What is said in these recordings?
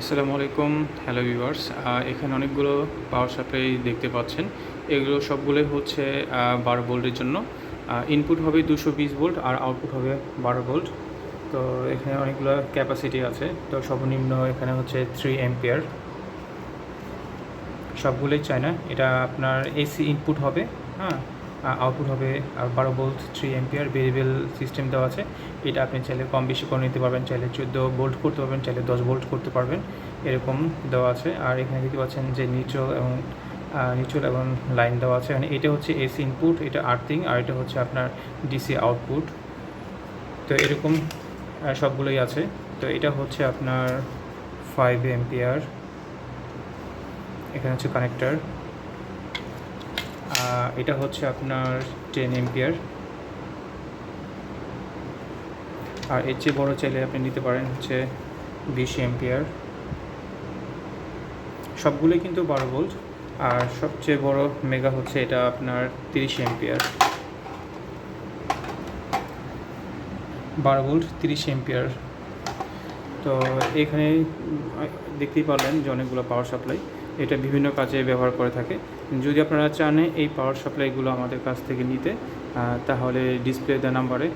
আসসালামু আলাইকুম, hello viewers. এখানে অনেকগুলো পাওয়ার সাপ্লাই দেখতে পাচ্ছেন। এগুলো সবগুলোই হচ্ছে 12 ভোল্টের জন্য। ইনপুট হবে 220 ভোল্ট আর আউটপুট হবে 12 ভোল্ট। তো এখানে অনেকগুলো ক্যাপাসিটি আছে। তো সর্বনিম্ন এখানে হচ্ছে 3 অ্যাম্পিয়ার। সবগুলোই চায়না। এটা আপনার এসি ইনপুট হবে, হ্যাঁ, আউটপুট হবে 12 ভোল্ট 3 অ্যাম্পিয়ার। ভেরিয়েবল সিস্টেম দেওয়া আছে। এটা আপনি চাইলে কম বেশি করে নিতে পারবেন, চাইলে 14 ভোল্ট করতে পারবেন, চাইলে 10 ভোল্ট করতে পারবেন, এরকম দেওয়া আছে। আর এখানে দেখতে পাচ্ছেন যে নিউট্রাল এবং লাইন দেওয়া আছে। মানে এটা হচ্ছে এসি ইনপুট, এটা আর্থিং, আর এটা হচ্ছে আপনার ডিসি আউটপুট। তো এরকম সবগুলোই আছে। তো এটা হচ্ছে আপনার 5 অ্যাম্পিয়ার। এখানে হচ্ছে কানেক্টর। এটা হচ্ছে আপনার 10 এম্পিয়ার। আর এর চেয়ে বড়ো চাইলে আপনি নিতে পারেন হচ্ছে 20 এম্পিয়ার। সবগুলোই কিন্তু 12 ভোল্ট। আর সবচেয়ে বড় মেগা হচ্ছে এটা আপনার 30 এম্পিয়ার। 12 volt 30 ampere. তো এখানে দেখতেই পারলেন যে অনেকগুলো পাওয়ার সাপ্লাই, এটা বিভিন্ন কাজে ব্যবহার করে থাকে। যদি আপনারা চান এই পাওয়ার সাপ্লাইগুলো আমাদের কাছ থেকে নিতে, তাহলে ডিসপ্লে দেওয়া নাম্বারে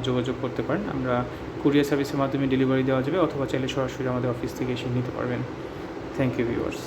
যোগাযোগ করতে পারেন। আমরা কুরিয়ার সার্ভিসের মাধ্যমে ডেলিভারি দেওয়া যাবে, অথবা চাইলে সরাসরি আমাদের অফিস থেকে এসে নিতে পারবেন। Thank you viewers.